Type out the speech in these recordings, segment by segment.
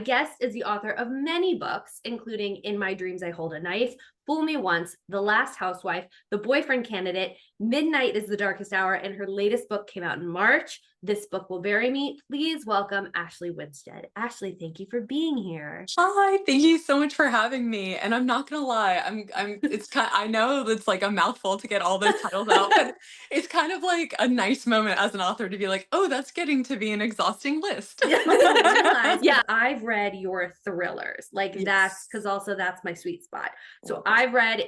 guest is the author of many books, including In My Dreams I Hold a Knife, Fool Me Once, The Last Housewife, The Boyfriend Candidate, Midnight is the Darkest Hour, and her latest book came out in March. This Book Will Bury Me. Please welcome Ashley Winstead. Ashley, thank you for being here. Hi, thank you so much for having me. And I'm not gonna lie, it's kind I know it's like a mouthful to get all those titles out, but it's kind of like a nice moment as an author to be like, oh, that's getting to be an exhausting list. I realize, yeah, I've read your thrillers. Like that's Yes. because also that's my sweet spot. So Love I've read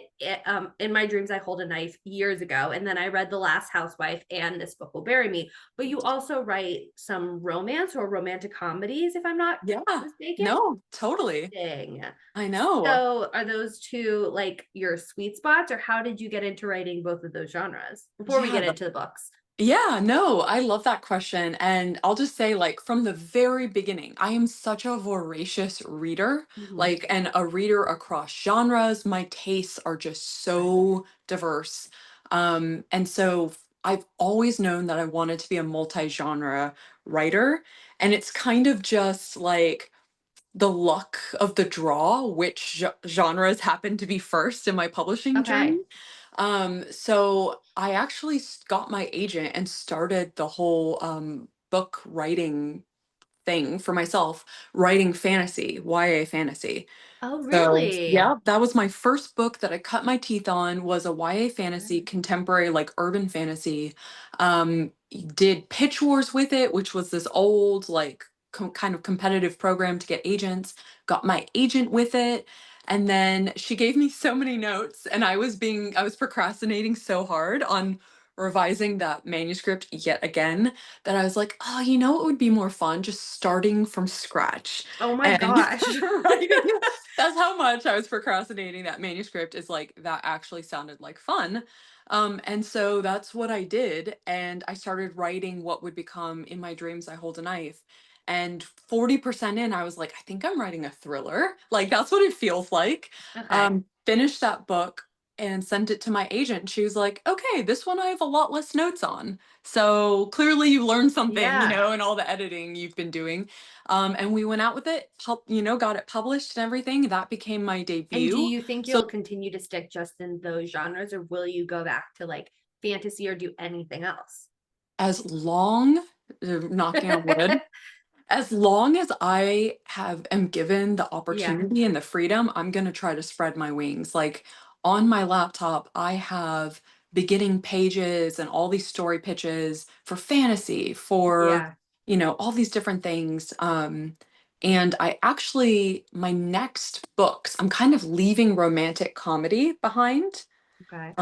In My Dreams I Hold a Knife years ago, and then I read The Last Housewife and This Book Will Bury Me. But you also write some romance or romantic comedies, if I'm not Yeah. mistaken. No, totally. Dang. I know. So are those two like your sweet spots, or how did you get into writing both of those genres before we Yeah, get into the books? yeah, no, I love that question. And I'll just say, like, from the very beginning, I am such a voracious reader, Mhm. like, and a reader across genres. My tastes are just Right. so diverse. And so I've always known that I wanted to be a multi-genre writer. And it's kind of just like the luck of the draw, which genres happen to be first in my publishing Okay. journey. So I actually got my agent and started the whole book writing thing for myself, writing fantasy, YA fantasy. Oh, So really? yeah, that was my first book that I cut my teeth on was a YA fantasy, contemporary, like urban fantasy. Did Pitch Wars with it, which was this old, like kind of competitive program to get agents. Got my agent with it. And then she gave me so many notes, and I was procrastinating so hard on revising that manuscript yet again that I was like, oh, you know, it would be more fun just starting from scratch Oh my and gosh. writing. That's how much I was procrastinating that manuscript is like that actually sounded like fun. And so that's what I did. And I started writing what would become In My Dreams I Hold a Knife. And 40% in, I was like, I think I'm writing a thriller. Like that's what it feels like. Okay. Finished that book and sent it to my agent. She was like, okay, this one I have a lot less notes on. So clearly you learned something, Yeah. in all the editing you've been doing. And we went out with it, got it published and everything. That became my And do debut. you think So you'll continue to stick just in those genres, or will you go back to like fantasy or do anything else? as long, knocking on wood, as long as I am given the Yeah. opportunity and the freedom, I'm gonna try to spread my wings. Like on my laptop, I have beginning pages and all these story pitches for fantasy, for Yeah. all these different things. And I actually, my next books, I'm kind of leaving romantic comedy behind, Okay.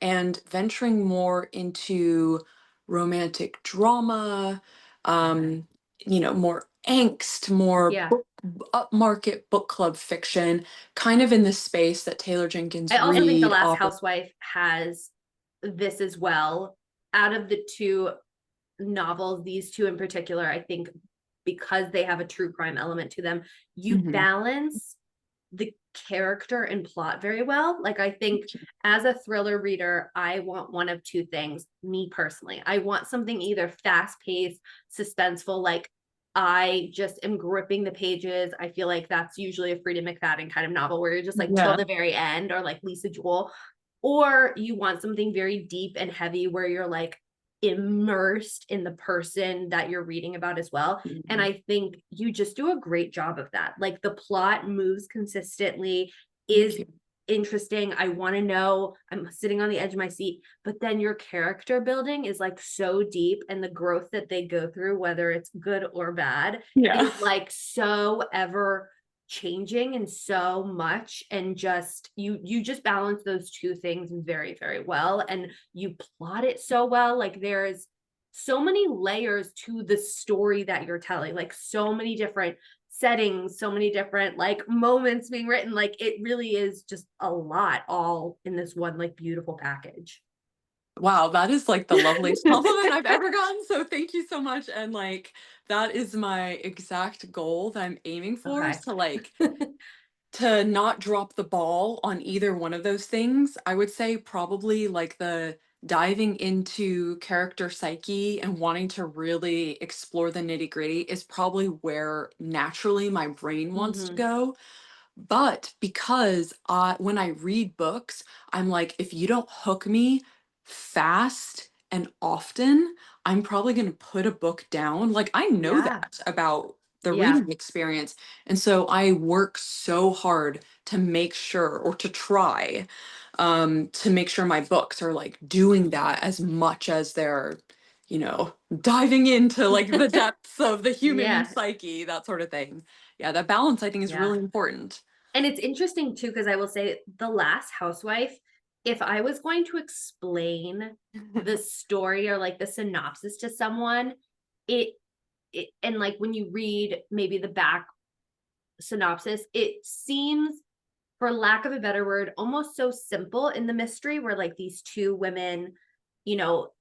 and venturing more into romantic drama, um, more angst, more Yeah. upmarket book club fiction, kind of in the space that Taylor I Jenkins also think The Reid Last operates. Housewife has this as well. Out of the two novels, these two in particular, I think because they have a true crime element to them, you Mhm. balance the character and plot very well. Like I think as a thriller reader, I want one of two things, me personally. I want something either fast-paced, suspenseful, like I just am gripping the pages. I feel like that's usually a Frida McFadden kind of novel where you're just like till Yeah. the very end, or like Lisa Jewell. Or you want something very deep and heavy where you're like immersed in the person that you're reading about as well. And Mhm. I think you just do a great job of that. Like the plot moves consistently, Thank is you. interesting. I want to know, I'm sitting on the edge of my seat, but then your character building is like so deep, and the growth that they go through, whether it's good or bad, Yeah. is like so ever changing and so much. And just you just balance those two things very, very well. And you plot it so well. Like there's so many layers to the story that you're telling, like so many different settings, so many different like moments being written. Like it really is just a lot all in this one like beautiful package. Wow, that is like the loveliest compliment I've ever gotten. So thank you so much. And like that is my exact goal that I'm aiming for is Okay. to not drop the ball on either one of those things. I would say probably like diving into character psyche and wanting to really explore the nitty-gritty is probably where naturally my brain wants to Mhm. go. But because when I read books, I'm like, if you don't hook me fast and often, I'm probably going to put a book down. Like, I know Yeah. that about the Yeah. reading experience. And so I work so hard to make sure, or to try, to make sure my books are like doing that as much as they're, diving into like the depths of the human Yeah. psyche, that sort of thing. Yeah, that balance I think is Yeah. really important. And it's interesting too, because I will say The Last Housewife, if I was going to explain the story or like the synopsis to someone, it and like when you read maybe the back synopsis, it seems, for lack of a better word, almost so simple in the mystery where like these two women, you know,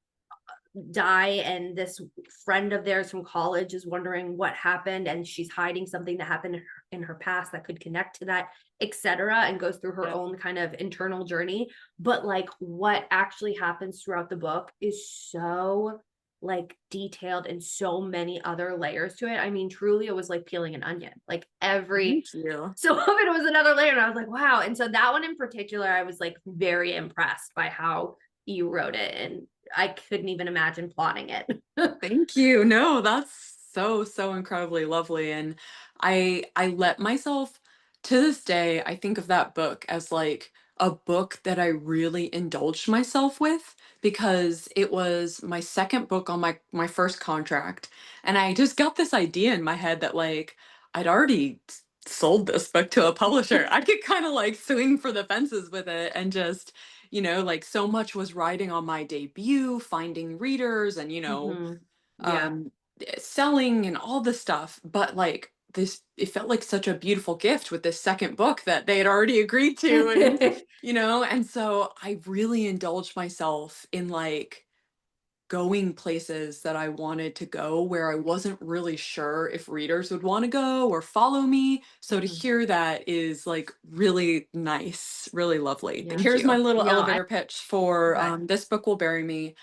die, and this friend of theirs from college is wondering what happened, and she's hiding something that happened in her past that could connect to that, etc., and goes through her Yeah. own kind of internal journey. But like what actually happens throughout the book is so like detailed and so many other layers to it. I mean, truly it was like peeling an onion, like every Thank you. so of it was another layer, and I was like, wow. And so that one in particular, I was like very impressed by how you wrote it, and I couldn't even imagine plotting it. Thank you. No, that's so, so incredibly lovely. And I let myself, to this day, I think of that book as like a book that I really indulged myself with, because it was my second book on my first contract. And I just got this idea in my head that like I'd already sold this book to a publisher. I could kind of like swing for the fences with it and just, like so much was riding on my debut, finding readers and, Mhm. Yeah. um selling and all this stuff. But like this, it felt like such a beautiful gift with this second book that they had already agreed to. And and so I really indulged myself in like going places that I wanted to go where I wasn't really sure if readers would want to go or follow me. So to Mhm. hear that is like really nice, really lovely. But Thank here's my you. little No, I elevator pitch for but This Book Will Bury Me.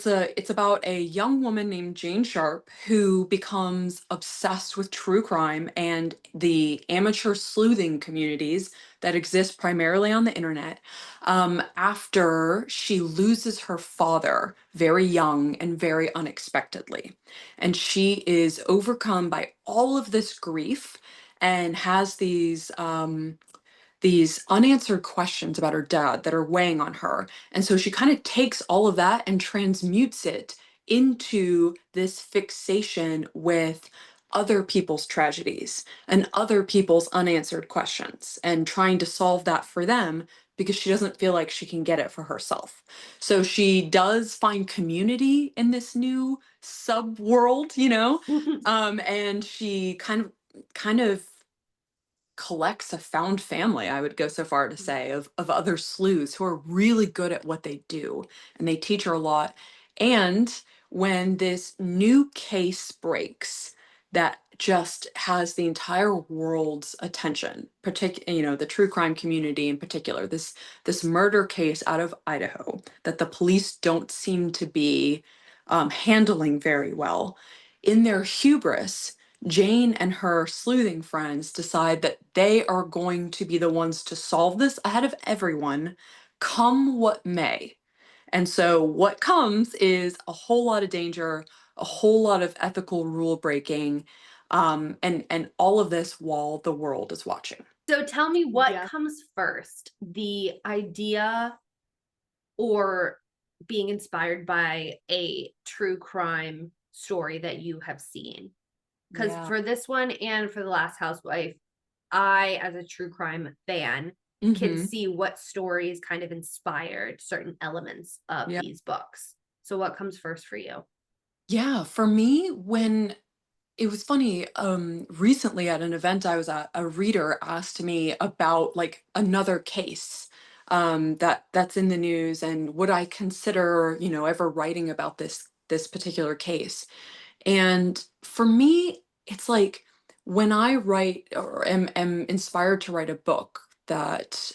It's about a young woman named Jane Sharp who becomes obsessed with true crime and the amateur sleuthing communities that exist primarily on the internet, after she loses her father very young and very unexpectedly. And she is overcome by all of this grief and has these unanswered questions about her dad that are weighing on her. And so she kind of takes all of that and transmutes it into this fixation with other people's tragedies and other people's unanswered questions and trying to solve that for them, because she doesn't feel like she can get it for herself. So she does find community in this new sub world, and she kind of collects a found family, I would go so far to say, of other sleuths who are really good at what they do, and they teach her a lot. And when this new case breaks that just has the entire world's attention, particularly, the true crime community in particular, this murder case out of Idaho that the police don't seem to be handling very well. In their hubris, Jane and her sleuthing friends decide that they are going to be the ones to solve this ahead of everyone, come what may. And so, what comes is a whole lot of danger, a whole lot of ethical rule breaking, and all of this while the world is watching. So tell me, what Yeah. comes first? The idea or being inspired by a true crime story that you have seen? Because Yeah. for this one and for The Last Housewife, I, as a true crime fan, can Hmm. see what stories kind of inspired certain elements of Yeah. these books. So what comes first for you? Yeah. For me, when it was funny, recently at an event I was at, a reader asked me about like another case that's in the news, and would I consider, ever writing about this particular case. And for me, it's like when I write or am inspired to write a book that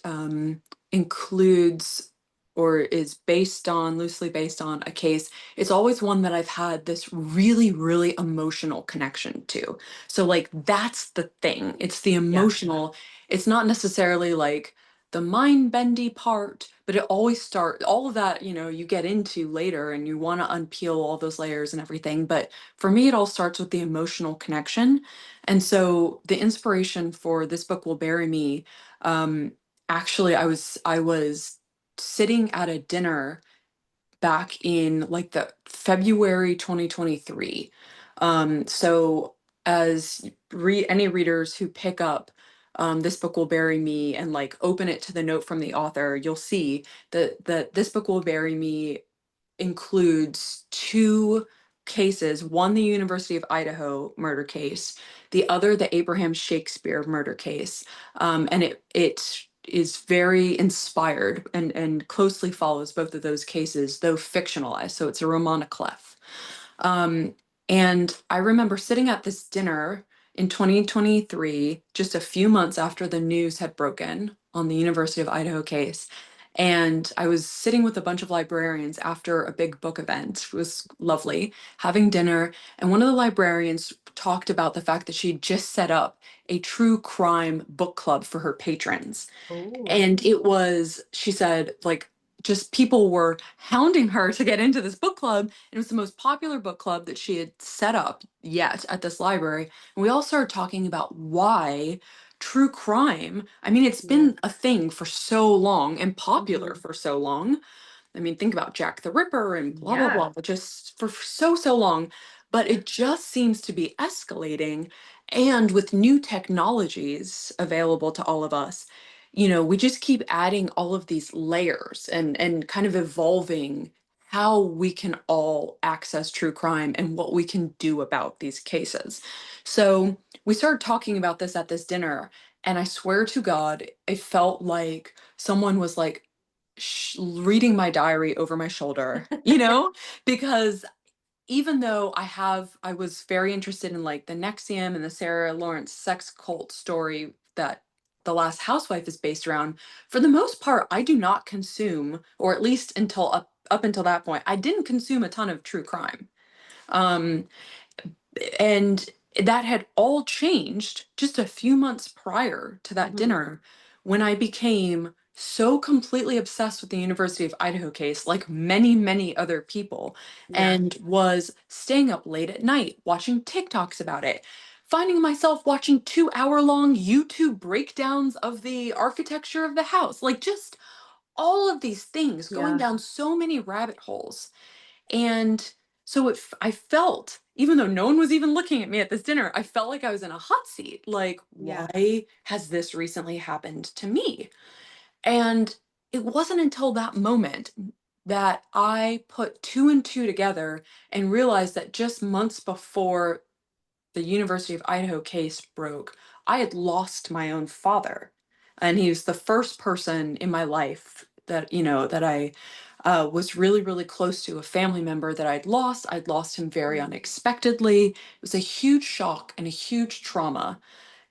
includes or is based on, loosely based on a case, it's always one that I've had this really, really emotional connection to. So, like, that's the thing. It's the Yeah. emotional, it's not necessarily like the mind bendy part, but it always start all of that, you get into later and you want to unpeel all those layers and everything. But for me, it all starts with the emotional connection. And so the inspiration for this book will bury me. Um, actually, I was sitting at a dinner back in like the February 2023. So as any readers who pick up this book will bury me and like open it to the note from the author, you'll see that this book will bury me includes two cases, one the University of Idaho murder case, the other the Abraham Shakespeare murder case. And it is very inspired and closely follows both of those cases, though fictionalized. So it's a roman à clef. Um, and I remember sitting at this dinner in 2023, just a few months after the news had broken on the University of Idaho case. And I was sitting with a bunch of librarians after a big book event. It was lovely, having dinner. And one of the librarians talked about the fact that she'd just set up a true crime book club for her patrons. Oh, And it was, she said, like, just people were hounding her to get into this book club. And it was the most popular book club that she had set up yet at this library. And we all started talking about why true crime, I mean, it's yeah. been a thing for so long and popular Hmm. for so long. I mean, think about Jack the Ripper and blah, blah, Yeah. blah, just for so, so long. But Yeah. it just seems to be escalating. And with new technologies available to all of us, we just keep adding all of these layers and kind of evolving how we can all access true crime and what we can do about these cases. So we started talking about this at this dinner, and I swear to God, it felt like someone was like reading my diary over my shoulder, because even though I was very interested in like the Nexium and the Sarah Lawrence sex cult story that The Last Housewife is based around, for the most part, I do not consume, or at least up until that point, I didn't consume a ton of true crime. Um, and that had all changed just a few months prior to that Hmm. dinner when I became so completely obsessed with the University of Idaho case, like many, many other people, Yeah. and was staying up late at night watching TikToks about it, finding myself watching 2 hour long YouTube breakdowns of the architecture of the house, like just all of these things going Yeah. down so many rabbit holes. And so I felt, even though no one was even looking at me at this dinner, I felt like I was in a hot seat. Like, Yeah. why has this recently happened to me? And it wasn't until that moment that I put two and two together and realized that just months before the University of Idaho case broke, I had lost my own father. And he was the first person in my life that I was really, really close to, a family member that I'd lost. I'd lost him very Mm. unexpectedly. It was a huge shock and a huge trauma.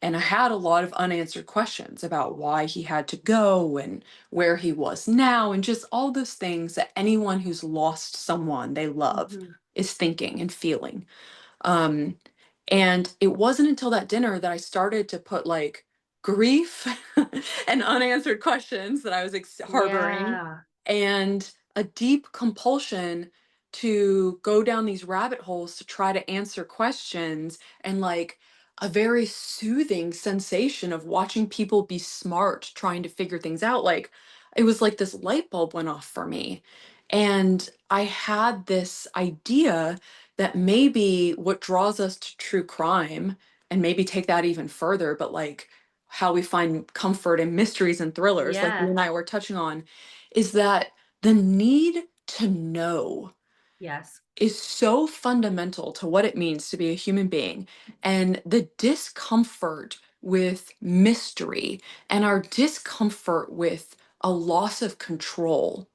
And I had a lot of unanswered questions about why he had to go and where he was now, and just all those things that anyone who's lost someone they love Hmm. is thinking and feeling. Um, and it wasn't until that dinner that I started to put like grief and unanswered questions that I was harboring, Yeah. and a deep compulsion to go down these rabbit holes to try to answer questions, and like a very soothing sensation of watching people be smart trying to figure things out. Like it was like this light bulb went off for me. And I had this idea that maybe what draws us to true crime, and maybe take that even further, but like how we find comfort in mysteries and thrillers, like you Yeah. and I were touching on, is that the need to know Yes. is so fundamental to what it means to be a human being. And the discomfort with mystery and our discomfort with a loss of control,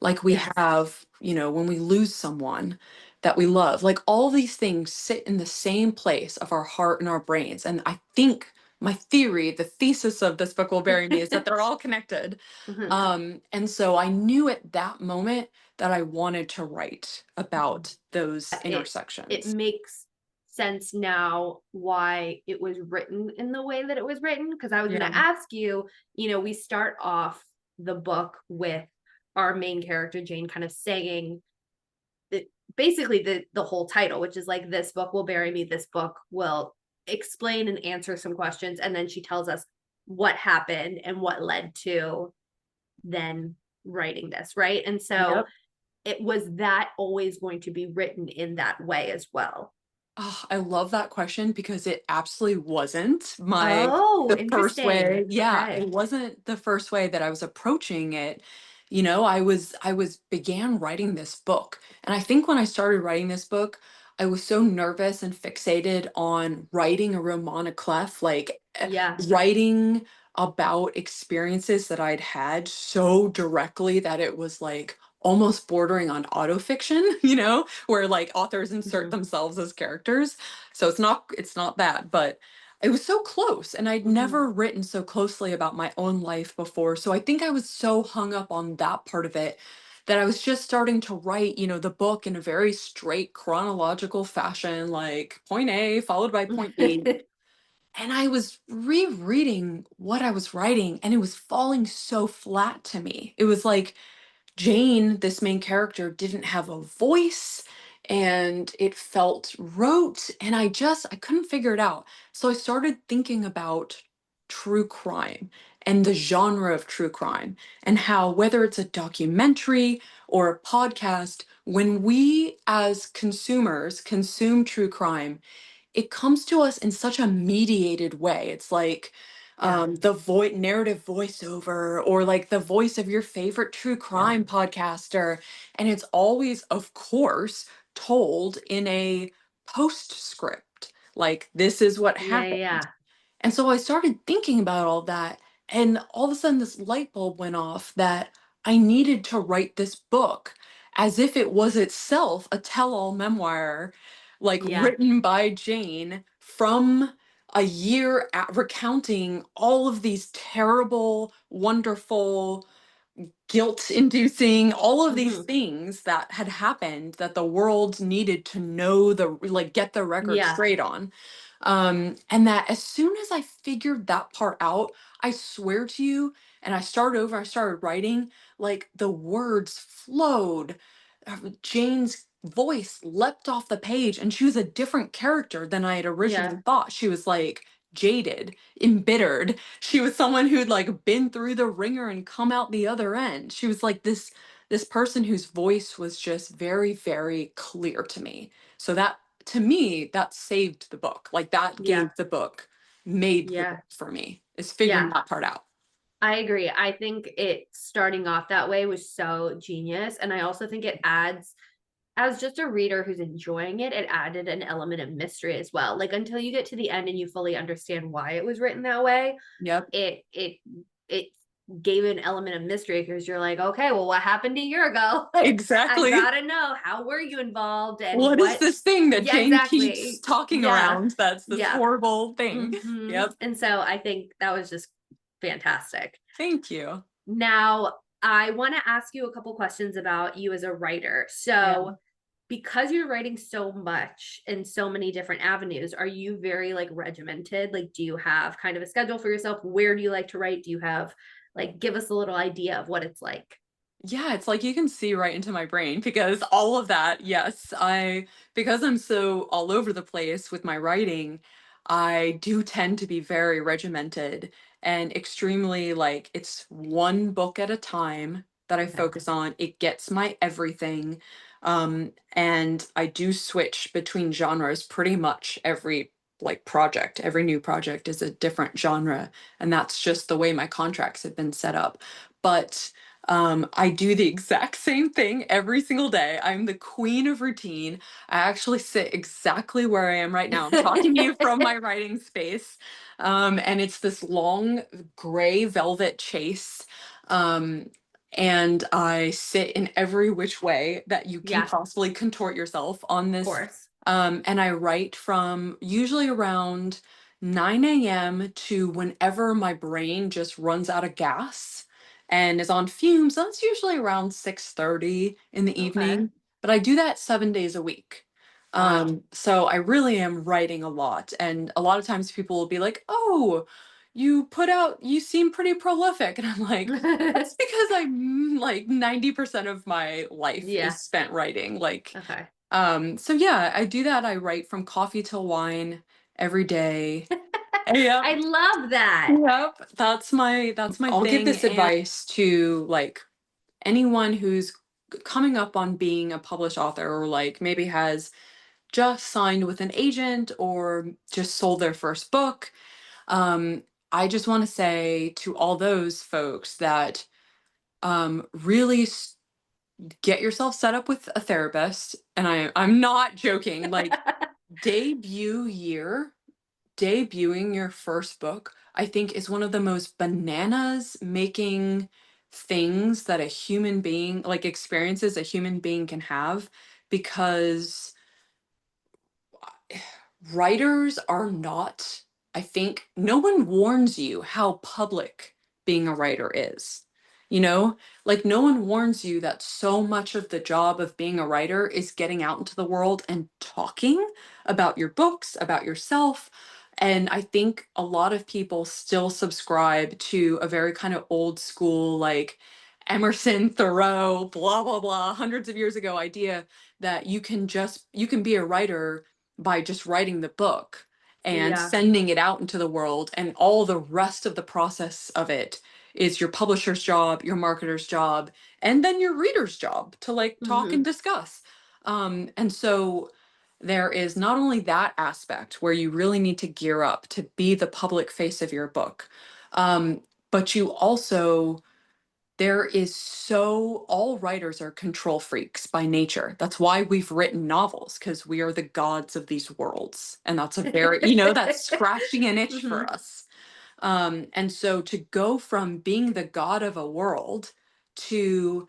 like we Yes. have, when we lose someone, that we love. Like all these things sit in the same place of our heart and our brains. And I think my theory, the thesis of This Book Will Bury Me, is that they're all connected. Mhm. And so I knew at that moment that I wanted to write about those It intersections. makes sense now why it was written in the way that it was written, because I was going Yeah. to ask you, we start off the book with our main character Jane kind of saying that basically the whole title, which is like, this book will bury me, this book will explain and answer some questions, and then she tells us what happened and what led to then writing this, right? And so Yep. it was that always going to be written in that way as well. Oh, I love that question because it absolutely wasn't Oh, the first interesting. way. Yeah, Okay. it wasn't the first way that I was approaching it. I was began writing this book. And I think when I started writing this book, I was so nervous and fixated on writing a roman à clef, like Yeah. writing about experiences that I'd had so directly that it was like almost bordering on autofiction, where like authors insert Mhm. themselves as characters. So it's not that, but it was so close and I'd Mhm. never written so closely about my own life before. So I think I was so hung up on that part of it that I was just starting to write, the book in a very straight chronological fashion, like point A followed by point B. And I was rereading what I was writing and it was falling so flat to me. It was like Jane, this main character, didn't have a voice and it felt rote and I couldn't figure it out. So I started thinking about true crime and the genre of true crime and how whether it's a documentary or a podcast, when we as consumers consume true crime, it comes to us in such a mediated way. It's like Yeah. the narrative voiceover or like the voice of your favorite true Yeah. crime podcaster. And it's always, of course, told in a postscript. Like, this is what Yeah. happened. Yeah. And so I started thinking about all that, and all of a sudden, this light bulb went off that I needed to write this book as if it was itself a tell all memoir, like Yeah. written by Jane from a recounting all of these terrible, wonderful, guilt inducing, all of these Mhm. things that had happened that the world needed to know like get the record Yeah. straight on. And that as soon as I figured that part out, I swear to you, and I started writing, like the words flowed. Jane's voice leapt off the page, and she was a different character than I had Yeah. originally thought. She was like jaded, embittered. She was someone who'd like been through the ringer and come out the other end. She was like this person whose voice was just very, very clear to me. So that to me, that saved the book. Like that Yeah. gave the book, made the Yeah. book for me, is figuring Yeah. that part out. I agree. I think it starting off that way was so genius. And I also think it adds, as just a reader who's enjoying it, it added an element of mystery as well. Like, until you get to the end and you fully understand why it was written that way, Yep. it gave an element of mystery, because you're like, okay, well, what happened a year ago? Like, I Exactly. gotta know, how were you involved and What is what? this thing that Yeah, Jane keeps exactly. talking Yeah. around? That's this Yeah. horrible thing. Yep. And so I think that was just fantastic. Thank you. Now, I want to ask you a couple questions about you as a writer. Yeah. So, because you're writing so much in so many different avenues, are you very like regimented? Like, do you have kind of a schedule for yourself? Where do you like to write? Do you have, like, give us a little idea of what it's like? Yeah, it's like you can see right into my brain because all of that, yes, because I'm so all over the place with my writing, I do tend to be very regimented and extremely like it's one book at a time that I Okay. focus on. It gets my everything. And I do switch between genres pretty much every like project. Every new project is a different genre, and that's just the way my contracts have been set up. But I do the exact same thing every single day. I'm the queen of routine. I actually sit exactly where I am right now. I'm talking to you from my writing space. And it's this long gray velvet chase. Um, and I sit in every which way that you can Yeah, of possibly contort yourself on this. course. And I write from usually around 9 a.m. to whenever my brain just runs out of gas and is on fumes. That's usually around 6:30 in the Okay. evening. But I do that 7 days a week. Wow. So I really am writing a lot. And a lot of times people will be like, "Oh, you seem pretty prolific." And I'm like, that's because I'm like 90% of my life Yeah. is spent writing. Like, Okay. so yeah, I do that. I write from coffee till wine every day. Yep. I love that. Yep. That's my I'll give thing. this And advice to like anyone who's coming up on being a published author, or like maybe has just signed with an agent or just sold their first book. Um, I just want to say to all those folks that really get yourself set up with a therapist. And I'm not joking. Like debut year, debuting your first book, I think is one of the most bananas making things that a human being, like experiences a human being can have, because writers are not, I think no one warns you how public being a writer is. You know, like no one warns you that so much of the job of being a writer is getting out into the world and talking about your books, about yourself. And I think a lot of people still subscribe to a very kind of old school, like Emerson, Thoreau, blah, blah, blah, hundreds of years ago idea that you can be a writer by just writing the book and yeah. sending it out into the world, and all the rest of the process of it is your publisher's job, your marketer's job, and then your reader's job to like talk and Hmm. discuss. And so there is not only that aspect where you really need to gear up to be the public face of your book, um, but you also, there is so, all writers are control freaks by nature. That's why we've written novels, because we are the gods of these worlds. And that's a very, that's scratching an itch Hmm. for us. And so to go from being the god of a world to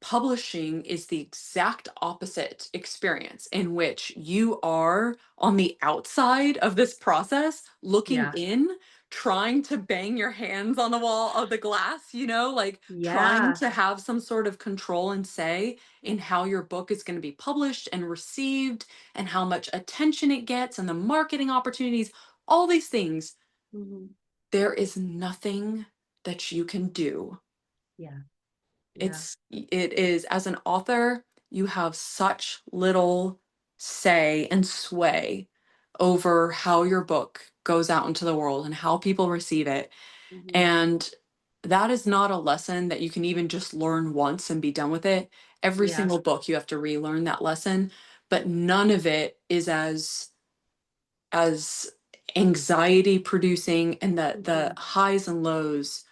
publishing is the exact opposite experience, in which you are on the outside of this process, looking Yeah. in, trying to bang your hands on the wall of the glass, like trying Yeah. to have some sort of control and say in how your book is going to be published and received, and how much attention it gets, and the marketing opportunities, all these things. Hmm. There is nothing that you can do. Yeah. Yeah. It is, as an author, you have such little say and sway over how your book goes out into the world and how people receive it. Hmm. And that is not a lesson that you can even just learn once and be done with it. Every Yeah. single book you have to relearn that lesson, but none of it is as anxiety producing, and the Hmm. highs and lows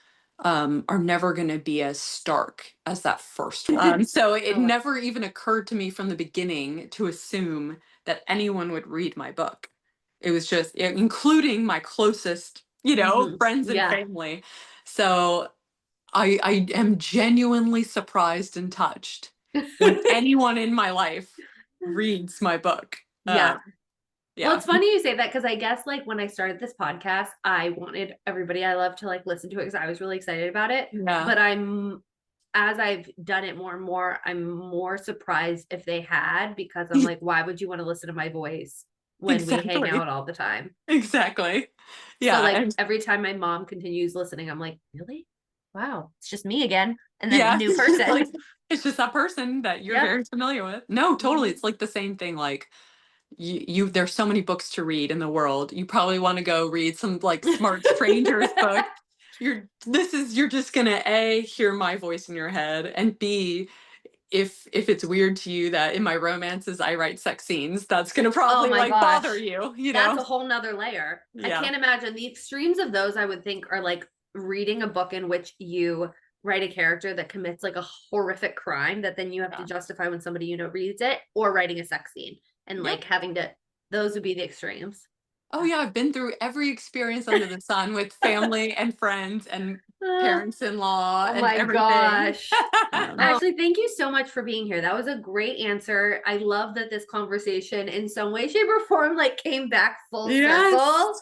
are never going to be as stark as that first one. So it Oh, never even occurred to me from the beginning to assume that anyone would read my book. It was just, including my closest, hmm. friends and Yeah. family. So I am genuinely surprised and touched when anyone in my life reads my book. Yeah. Well, Yeah. it's funny you say that, because I guess like when I started this podcast, I wanted everybody I love to like listen to it because I was really excited about it. Yeah. But as I've done it more and more, I'm more surprised if they had, because I'm like, why would you want to listen to my voice when we hang Exactly. out all the time? Exactly. So Yeah, like and every time my mom continues listening, I'm like, really? Wow, it's just me again. And then a yeah, new it's just person. like it's just that person that you're Yep. very familiar with. No, totally. Hmm. It's like the same thing. Like you there's so many books to read in the world. You probably want to go read some like smart stranger's book. You're just gonna A, hear my voice in your head, and B, if it's weird to you that in my romances I write sex scenes, that's gonna Oh probably my like bother gosh. you, That's a whole nother layer. I Yeah. can't imagine the extremes of those. I would think are like reading a book in which you write a character that commits like a horrific crime that then you have to Yeah. justify when somebody reads it, or writing a sex scene and Yep. like having to, those would be the extremes. Oh yeah, I've been through every experience under the sun with family and friends and Ah, parents-in-law oh and my everything. gosh. Oh, Ashley, thank you so much for being here. That was a great answer. I love that this conversation in some way, shape, or form like came back full yes. circle.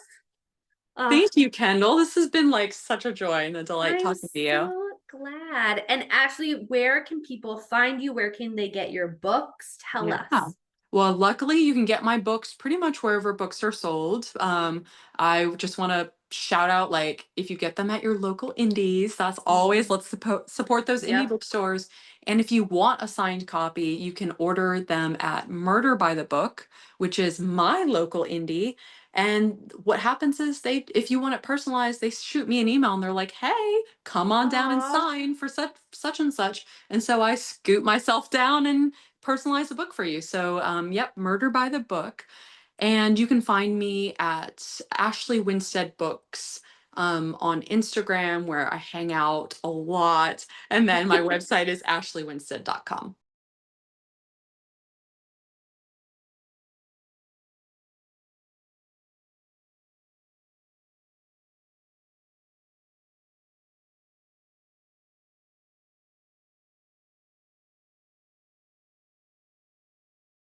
Oh, Thank you, Kendall. This has been like such a joy and a delight I'm talking to you. so glad. And Ashley, where can people find you? Where can they get your books? Tell Yeah. us. Well, luckily you can get my books pretty much wherever books are sold. I just want to shout out, like, if you get them at your local indies, that's always, Mhm. let's support those indie Yep. bookstores. And if you want a signed copy, you can order them at Murder by the Book, which is my local indie. And what happens is if you want it personalized, they shoot me an email and they're like, "Hey, come on down and Aw. sign for such and such." And so I scoot myself down and personalize a book for you. So, yep, Murder by the Book. And you can find me at Ashley Winstead Books on Instagram, where I hang out a lot. And then my website is ashleywinstead.com.